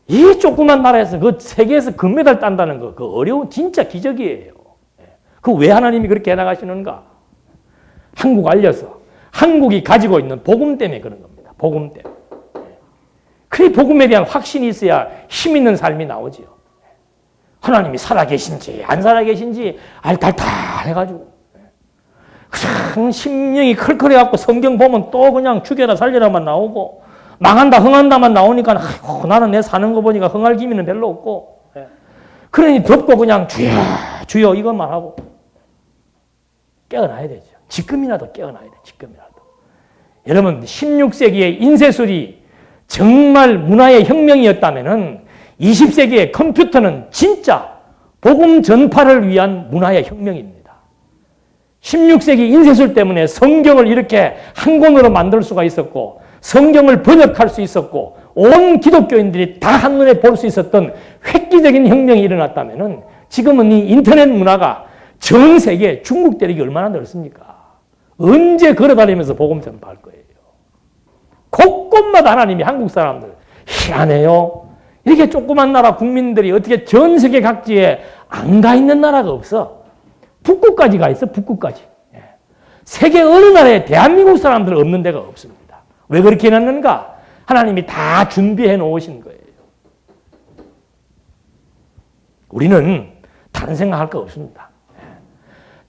[SPEAKER 1] 이 조그만 나라에서 그 세계에서 금메달 딴다는 거 그 어려운 진짜 기적이에요. 그 왜 하나님이 그렇게 해나가시는가? 한국 알려서 한국이 가지고 있는 복음 때문에 그런 겁니다. 복음 때문에. 그래 복음에 대한 확신이 있어야 힘 있는 삶이 나오지요. 하나님이 살아계신지 안 살아계신지 알탈탈해가지고 그냥 심령이 클클해갖고 성경 보면 또 그냥 죽여라 살려라만 나오고 망한다 흥한다만 나오니까 아이고, 나는 내 사는 거 보니까 흥할 기미는 별로 없고 그러니 덮고 그냥 주여 주여 이것만 하고 깨어나야 되죠. 지금이라도 깨어나야 돼. 지금이라도. 여러분 16세기의 인쇄술이 정말 문화의 혁명이었다면 20세기의 컴퓨터는 진짜 복음 전파를 위한 문화의 혁명입니다. 16세기 인쇄술 때문에 성경을 이렇게 한 권으로 만들 수가 있었고 성경을 번역할 수 있었고 온 기독교인들이 다 한눈에 볼 수 있었던 획기적인 혁명이 일어났다면 지금은 이 인터넷 문화가 전 세계 중국 대륙이 얼마나 넓습니까? 언제 걸어다니면서 복음 전파할 거예요. 곳곳마다 하나님이 한국 사람들 희한해요. 이렇게 조그만 나라 국민들이 어떻게 전 세계 각지에 안 가 있는 나라가 없어. 북극까지 가 있어. 북극까지. 세계 어느 나라에 대한민국 사람들 없는 데가 없습니다. 왜 그렇게 해놨는가? 하나님이 다 준비해 놓으신 거예요. 우리는 다른 생각할 거 없습니다.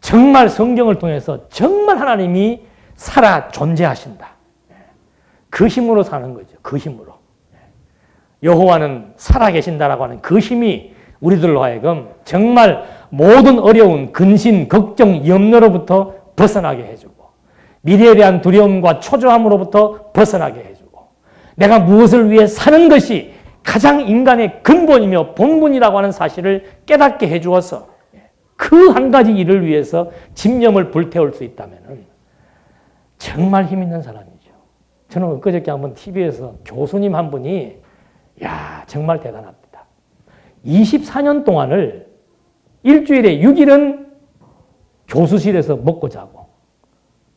[SPEAKER 1] 정말 성경을 통해서 정말 하나님이 살아 존재하신다. 그 힘으로 사는 거죠. 그 힘으로. 여호와는 살아계신다라고 하는 그 힘이 우리들로 하여금 정말 모든 어려운 근심, 걱정, 염려로부터 벗어나게 해주고 미래에 대한 두려움과 초조함으로부터 벗어나게 해주고 내가 무엇을 위해 사는 것이 가장 인간의 근본이며 본분이라고 하는 사실을 깨닫게 해주어서 그 한 가지 일을 위해서 집념을 불태울 수 있다면 정말 힘 있는 사람이죠. 저는 엊그저께 한번 TV에서 교수님 한 분이 야 정말 대단합니다. 24년 동안을 일주일에 6일은 교수실에서 먹고 자고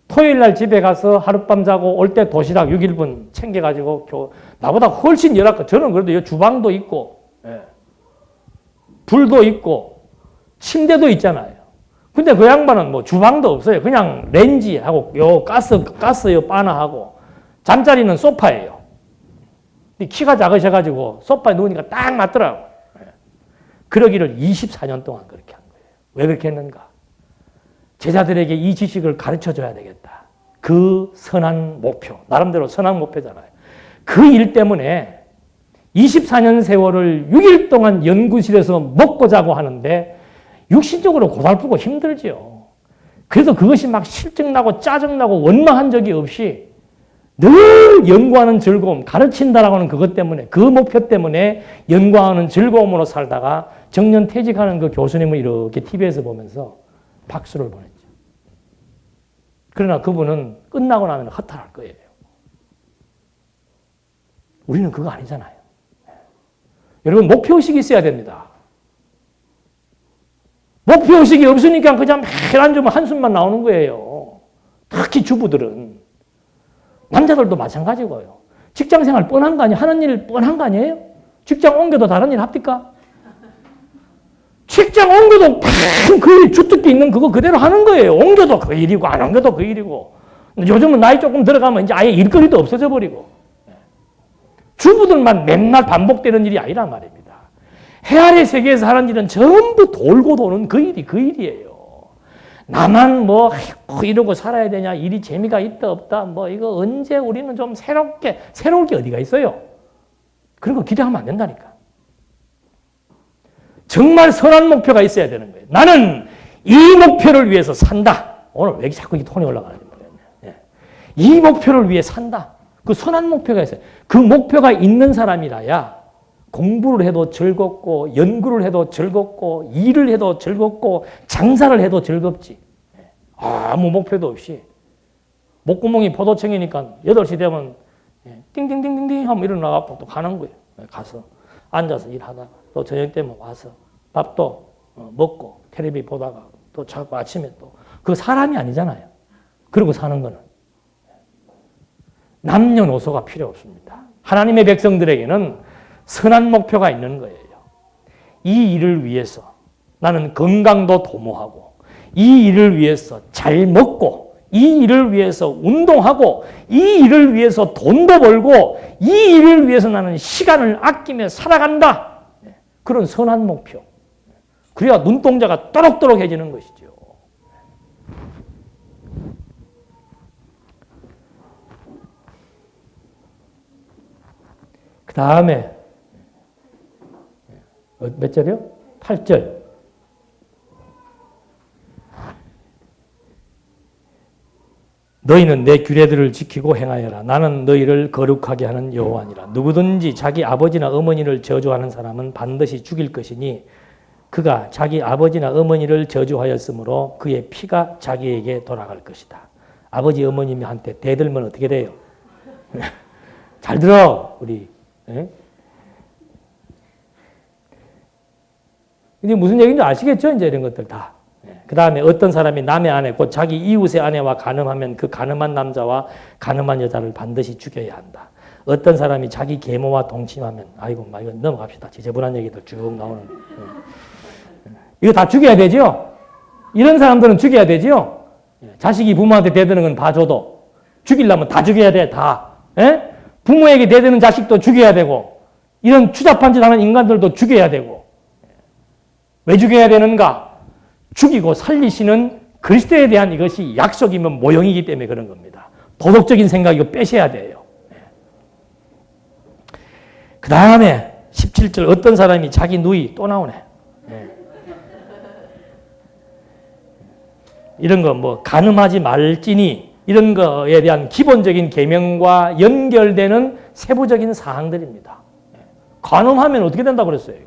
[SPEAKER 1] 토요일 날 집에 가서 하룻밤 자고 올 때 도시락 6일분 챙겨가지고 나보다 훨씬 열악한 저는 그래도 주방도 있고 불도 있고 침대도 있잖아요. 근데 그 양반은 뭐 주방도 없어요. 그냥 렌지하고 요 가스 바나하고 잠자리는 소파예요. 키가 작으셔가지고 소파에 누우니까 딱 맞더라고. 그러기를 24년 동안 그렇게 한 거예요. 왜 그렇게 했는가? 제자들에게 이 지식을 가르쳐줘야 되겠다. 그 선한 목표, 나름대로 선한 목표잖아요. 그 일 때문에 24년 세월을 6일 동안 연구실에서 먹고 자고 하는데 육신적으로 고달프고 힘들지요. 그래서 그것이 막 실증나고 짜증나고 원망한 적이 없이 늘 연구하는 즐거움, 가르친다라고 하는 그것 때문에, 그 목표 때문에 연구하는 즐거움으로 살다가 정년 퇴직하는 그 교수님을 이렇게 TV에서 보면서 박수를 보냈죠. 그러나 그분은 끝나고 나면 허탈할 거예요. 우리는 그거 아니잖아요. 여러분, 목표의식이 있어야 됩니다. 목표의식이 없으니까 그냥 매일 앉으면 한숨만 나오는 거예요. 특히 주부들은. 남자들도 마찬가지고요. 직장생활 뻔한 거 아니에요? 하는 일 뻔한 거 아니에요? 직장 옮겨도 다른 일 합니까? 직장 옮겨도 그 주특기 있는 그거 그대로 하는 거예요. 옮겨도 그 일이고 안 옮겨도 그 일이고. 요즘은 나이 조금 들어가면 이제 아예 일거리도 없어져 버리고. 주부들만 맨날 반복되는 일이 아니란 말입니다. 해 아래 세계에서 하는 일은 전부 돌고 도는 그 일이에요. 나만 뭐 이러고 살아야 되냐, 일이 재미가 있다 없다, 뭐 이거 언제 우리는 좀 새로울 게 어디가 있어요? 그런 거 기대하면 안 된다니까. 정말 선한 목표가 있어야 되는 거예요. 나는 이 목표를 위해서 산다. 오늘 왜 자꾸 이 톤이 올라가는지 모르겠네. 이 목표를 위해 산다. 그 선한 목표가 있어요. 그 목표가 있는 사람이라야 공부를 해도 즐겁고 연구를 해도 즐겁고 일을 해도 즐겁고 장사를 해도 즐겁지. 아무 목표도 없이 목구멍이 포도청이니까 8시 되면 띵띵띵띵띵 하면 일어나갖고 또 가는 거예요. 가서 앉아서 일하다가 또 저녁 되면 와서 밥도 먹고 텔레비 보다가 또 자고 아침에 또 그 사람이 아니잖아요. 그러고 사는 거는 남녀노소가 필요 없습니다. 하나님의 백성들에게는 선한 목표가 있는 거예요. 이 일을 위해서 나는 건강도 도모하고 이 일을 위해서 잘 먹고 이 일을 위해서 운동하고 이 일을 위해서 돈도 벌고 이 일을 위해서 나는 시간을 아끼며 살아간다. 그런 선한 목표. 그래야 눈동자가 또록또록해지는 것이죠. 그 다음에 몇 절이요? 8절. 너희는 내 규례들을 지키고 행하여라. 나는 너희를 거룩하게 하는 여호와니라. 누구든지 자기 아버지나 어머니를 저주하는 사람은 반드시 죽일 것이니 그가 자기 아버지나 어머니를 저주하였으므로 그의 피가 자기에게 돌아갈 것이다. 아버지 어머님한테 대들면 어떻게 돼요? 잘 들어 우리. 이제 무슨 얘기인지 아시겠죠? 이제 이런 것들 다. 그 다음에 어떤 사람이 남의 아내, 곧 자기 이웃의 아내와 간음하면 그 간음한 남자와 간음한 여자를 반드시 죽여야 한다. 어떤 사람이 자기 계모와 동침하면, 아이고, 이거 넘어갑시다. 지저분한 얘기들 쭉 나오는. 이거 다 죽여야 되죠? 이런 사람들은 죽여야 되죠? 자식이 부모한테 대드는 건 봐줘도. 죽이려면 다 죽여야 돼, 다. 부모에게 대드는 자식도 죽여야 되고, 이런 추잡한 짓 하는 인간들도 죽여야 되고. 왜 죽여야 되는가? 죽이고 살리시는 그리스도에 대한 이것이 약속이면 모형이기 때문에 그런 겁니다. 도덕적인 생각 이거 빼셔야 돼요. 그 다음에 17절 어떤 사람이 자기 누이 또 나오네. 이런 거 뭐 간음하지 말지니 이런 거에 대한 기본적인 계명과 연결되는 세부적인 사항들입니다. 간음하면 어떻게 된다고 그랬어요?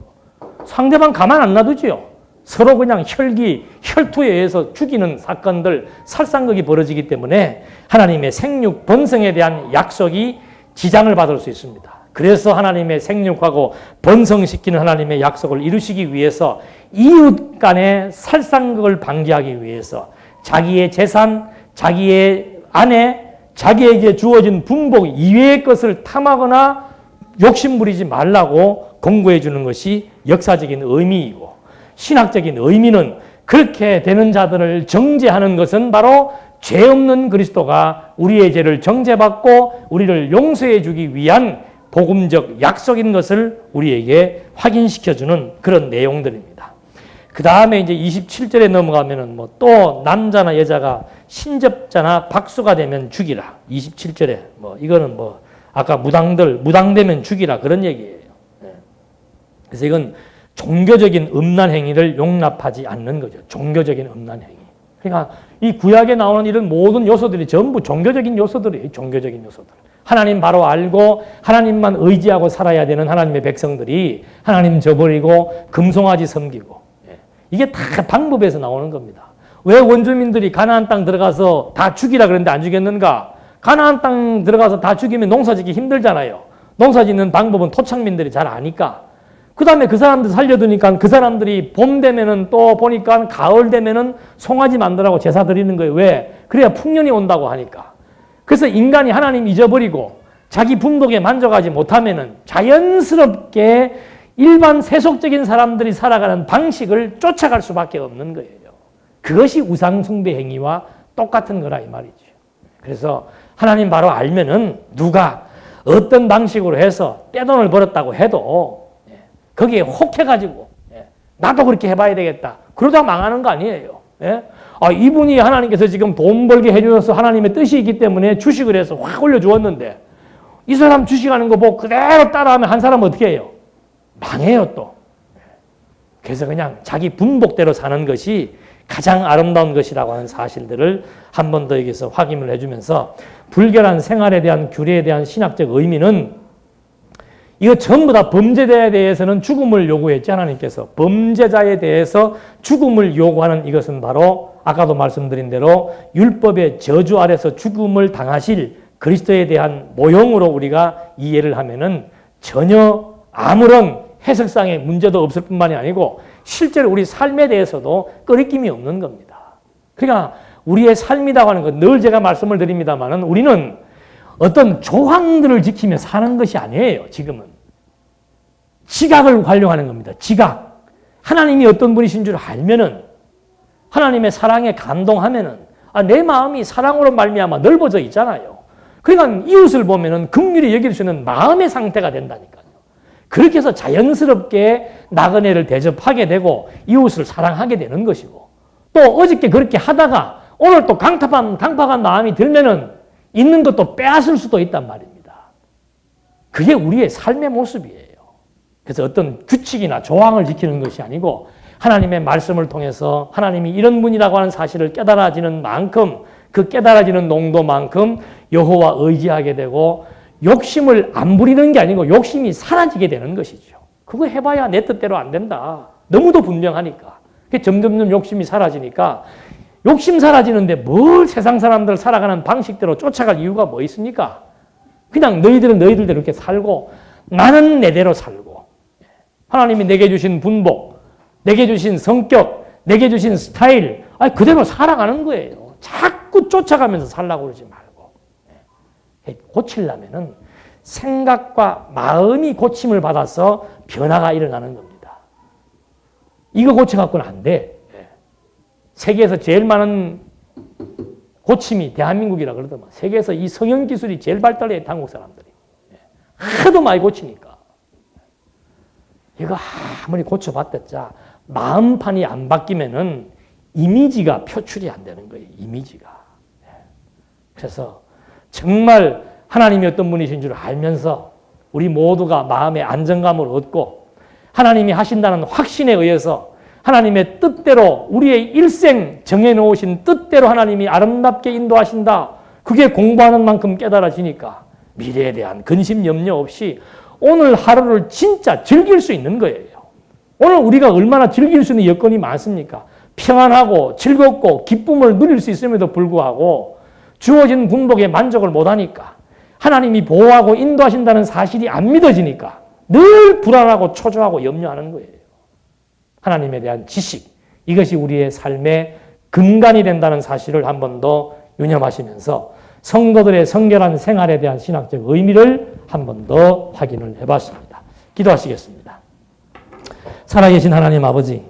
[SPEAKER 1] 상대방 가만 안 놔두지요. 서로 그냥 혈투에 의해서 죽이는 사건들, 살상극이 벌어지기 때문에 하나님의 생육, 번성에 대한 약속이 지장을 받을 수 있습니다. 그래서 하나님의 생육하고 번성시키는 하나님의 약속을 이루시기 위해서 이웃 간의 살상극을 방지하기 위해서 자기의 재산, 자기의 아내, 자기에게 주어진 분복 이외의 것을 탐하거나 욕심부리지 말라고 권고해 주는 것이 역사적인 의미이고, 신학적인 의미는 그렇게 되는 자들을 정죄하는 것은 바로 죄 없는 그리스도가 우리의 죄를 정죄받고 우리를 용서해 주기 위한 복음적 약속인 것을 우리에게 확인시켜주는 그런 내용들입니다. 그 다음에 이제 27절에 넘어가면은 뭐 또 남자나 여자가 신접자나 박수가 되면 죽이라. 27절에 뭐 이거는 뭐 아까 무당되면 죽이라 그런 얘기예요. 그래서 이건 종교적인 음란 행위를 용납하지 않는 거죠. 종교적인 음란 행위. 그러니까 이 구약에 나오는 이런 모든 요소들이 전부 종교적인 요소들이에요. 종교적인 요소들. 하나님 바로 알고 하나님만 의지하고 살아야 되는 하나님의 백성들이 하나님 저버리고 금송아지 섬기고, 이게 다 방법에서 나오는 겁니다. 왜 원주민들이 가나안 땅 들어가서 다 죽이라 그랬는데 안 죽였는가? 가나안 땅 들어가서 다 죽이면 농사짓기 힘들잖아요. 농사짓는 방법은 토착민들이 잘 아니까. 그 다음에 그 사람들 살려두니까 그 사람들이 봄 되면은 또 보니까 가을 되면은 송아지 만들라고 제사 드리는 거예요. 왜? 그래야 풍년이 온다고 하니까. 그래서 인간이 하나님 잊어버리고 자기 분복에 만족하지 못하면은 자연스럽게 일반 세속적인 사람들이 살아가는 방식을 쫓아갈 수밖에 없는 거예요. 그것이 우상숭배 행위와 똑같은 거라 이 말이죠. 그래서 하나님 바로 알면은 누가 어떤 방식으로 해서 떼돈을 벌었다고 해도 거기에 혹해가지고 나도 그렇게 해봐야 되겠다. 그러다 망하는 거 아니에요. 이분이 하나님께서 지금 돈 벌게 해주셔서 하나님의 뜻이 있기 때문에 주식을 해서 확 올려주었는데 이 사람 주식하는 거 보고 그대로 따라하면 한 사람은 어떻게 해요? 망해요 또. 그래서 그냥 자기 분복대로 사는 것이 가장 아름다운 것이라고 하는 사실들을 한 번 더 여기서 확인을 해주면서 불결한 생활에 대한 규례에 대한 신학적 의미는 이거 전부 다 범죄자에 대해서는 죽음을 요구했지 하나님께서. 범죄자에 대해서 죽음을 요구하는 이것은 바로 아까도 말씀드린 대로 율법의 저주 아래서 죽음을 당하실 그리스도에 대한 모형으로 우리가 이해를 하면은 전혀 아무런 해석상의 문제도 없을 뿐만이 아니고 실제로 우리 삶에 대해서도 꺼리낌이 없는 겁니다. 그러니까 우리의 삶이라고 하는 것 늘 제가 말씀을 드립니다만은 우리는 어떤 조항들을 지키며 사는 것이 아니에요. 지금은 지각을 활용하는 겁니다. 지각. 하나님이 어떤 분이신 줄 알면은 하나님의 사랑에 감동하면은 내 마음이 사랑으로 말미암아 넓어져 있잖아요. 그러니까 이웃을 보면은 긍휼히 여길 수 있는 마음의 상태가 된다니까요. 그렇게 해서 자연스럽게 나그네를 대접하게 되고 이웃을 사랑하게 되는 것이고, 또 어저께 그렇게 하다가 오늘 또 강팍한 마음이 들면은 있는 것도 빼앗을 수도 있단 말입니다. 그게 우리의 삶의 모습이에요. 그래서 어떤 규칙이나 조항을 지키는 것이 아니고 하나님의 말씀을 통해서 하나님이 이런 분이라고 하는 사실을 깨달아지는 만큼 그 깨달아지는 농도만큼 여호와 의지하게 되고 욕심을 안 부리는 게 아니고 욕심이 사라지게 되는 것이죠. 그거 해봐야 내 뜻대로 안 된다. 너무도 분명하니까. 점점 욕심이 사라지니까 욕심 사라지는데 뭘 세상 사람들 살아가는 방식대로 쫓아갈 이유가 뭐 있습니까? 그냥 너희들은 너희들대로 이렇게 살고 나는 내대로 살고 하나님이 내게 주신 분복, 내게 주신 성격, 내게 주신 스타일 그대로 살아가는 거예요. 자꾸 쫓아가면서 살라고 그러지 말고. 고치려면은 생각과 마음이 고침을 받아서 변화가 일어나는 겁니다. 이거 고쳐갖고는 안 돼. 세계에서 제일 많은 고침이 대한민국이라 그러더만. 세계에서 이 성형 기술이 제일 발달해, 한국 사람들이. 하도 많이 고치니까. 이거 아무리 고쳐봤댔자 마음판이 안 바뀌면은 이미지가 표출이 안 되는 거예요. 이미지가. 그래서 정말 하나님이 어떤 분이신 줄 알면서 우리 모두가 마음의 안정감을 얻고 하나님이 하신다는 확신에 의해서 하나님의 뜻대로 우리의 일생 정해놓으신 뜻대로 하나님이 아름답게 인도하신다. 그게 공부하는 만큼 깨달아지니까 미래에 대한 근심 염려 없이 오늘 하루를 진짜 즐길 수 있는 거예요. 오늘 우리가 얼마나 즐길 수 있는 여건이 많습니까? 평안하고 즐겁고 기쁨을 누릴 수 있음에도 불구하고 주어진 군복에 만족을 못하니까 하나님이 보호하고 인도하신다는 사실이 안 믿어지니까 늘 불안하고 초조하고 염려하는 거예요. 하나님에 대한 지식, 이것이 우리의 삶의 근간이 된다는 사실을 한 번 더 유념하시면서 성도들의 성결한 생활에 대한 신학적 의미를 한 번 더 확인을 해봤습니다. 기도하시겠습니다. 살아계신 하나님 아버지,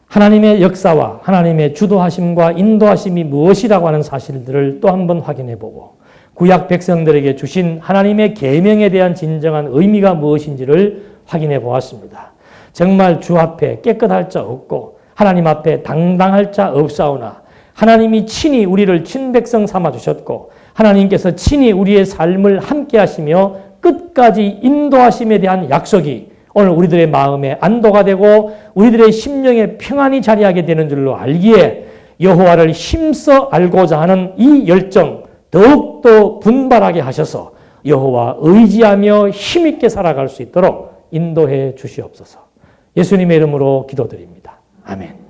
[SPEAKER 1] 하나님의 역사와 하나님의 주도하심과 인도하심이 무엇이라고 하는 사실들을 또 한 번 확인해보고 구약 백성들에게 주신 하나님의 계명에 대한 진정한 의미가 무엇인지를 확인해 보았습니다. 정말 주 앞에 깨끗할 자 없고 하나님 앞에 당당할 자 없사오나 하나님이 친히 우리를 친백성 삼아주셨고 하나님께서 친히 우리의 삶을 함께 하시며 끝까지 인도하심에 대한 약속이 오늘 우리들의 마음에 안도가 되고 우리들의 심령에 평안이 자리하게 되는 줄로 알기에 여호와를 힘써 알고자 하는 이 열정 더욱더 분발하게 하셔서 여호와 의지하며 힘있게 살아갈 수 있도록 인도해 주시옵소서. 예수님의 이름으로 기도드립니다. 아멘.